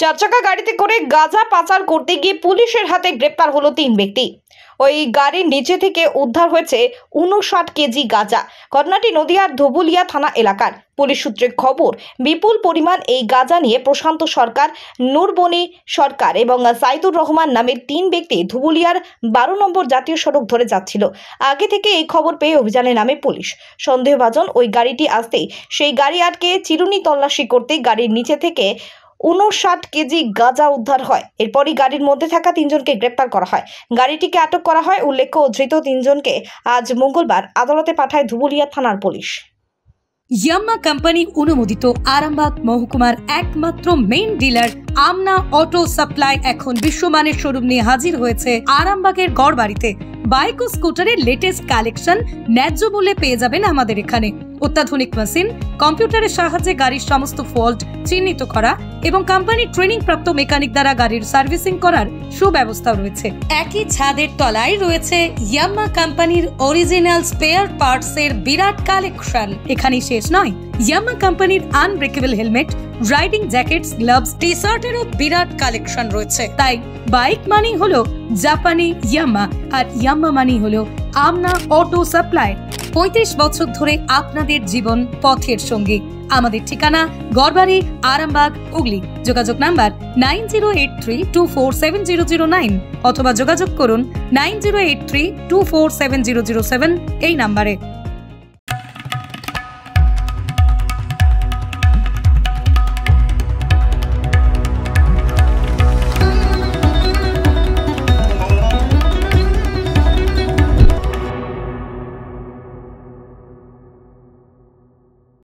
চারচাকা গাড়িতে করে গাঁজা পাচার করতে গিয়ে পুলিশের হাতে গ্রেপ্তার হলো 3 ব্যক্তি। ওই গাড়ির নিচে থেকে উদ্ধার হয়েছে 59 কেজি গাঁজা। ঘটনাটি নদিয়ার ধুবুলিয়া থানা এলাকার। পুলিশ সূত্রে খবর, বিপুল পরিমাণ এই গাঁজা নিয়ে প্রশান্ত সরকার, নূরবনি সরকার এবং সাইদুর রহমান নামের 3 ব্যক্তি ধুবুলিয়ার 12 নম্বর জাতীয় সড়ক ধরে যাচ্ছিল। আগে থেকে এই খবর পেয়ে অভিযানে নামে পুলিশ। সন্দেহভাজন ওই গাড়িটি আসতেই সেই গাড়ি আটকে চিরুনি তল্লাশি করতে গাড়ির নিচে থেকে 59 কেজি গাঁজা উদ্ধার হয়। এরপরই গাড়ির মধ্যে থাকা 3 জনকে গ্রেপ্তার করা হয়। গাড়িটিকে আটক করা হয়। উল্লেখ্য, ধৃত 3 জনকে আজ মঙ্গলবার আদালতে পাঠায় ধুবুলিয়া থানার পুলিশ। ইয়াম্মা কোম্পানি অনুমোদিত আরামবাগ মহকুমার একমাত্র মেইন ডিলার আমনা অটো সাপ্লাই এখন বিশ্বমানের শোরুম নিয়ে হাজির হয়েছে আরামবাগের গড়বাড়িতে। বাইক ও স্কুটারের লেটেস্ট কালেকশন ন্যায্য মূল্যে পেয়ে যাবেন আমাদের এখানে। অত্যাধুনিক মেশিন, কম্পিউটারের সাহায্যে গাড়ির সমস্ত ফল্ট চিহ্নিত করা এবং কোম্পানির ট্রেনিং প্রাপ্ত মেকানিক দ্বারা গাড়ির সার্ভিসিং করার সুব্যবস্থা রয়েছে। একই ছাদের তলায় রয়েছে ইয়াম্মা কোম্পানির অরিজিনাল স্পেয়ার পার্টস এর বিরাট কালেকশন। এখানেই শেষ নয়, ইয়াম্মা কোম্পানির unbreakable helmet, riding jackets, gloves, টি শার্টেরও বিরাট কালেকশন রয়েছে। তাই বাইক মানি হলো জাপানি ইয়াম্মা, আর ইয়াম্মা মানি হলো আমনা অটো সাপ্লাই। 35 বছর ধরে আপনাদের জীবন পথের সঙ্গী। আমাদের ঠিকানা গড়বাড়ি, আরামবাগ, হুগলি। যোগাযোগ নাম্বার 9083247009 অথবা যোগাযোগ করুন 9083247007 এই নাম্বারে।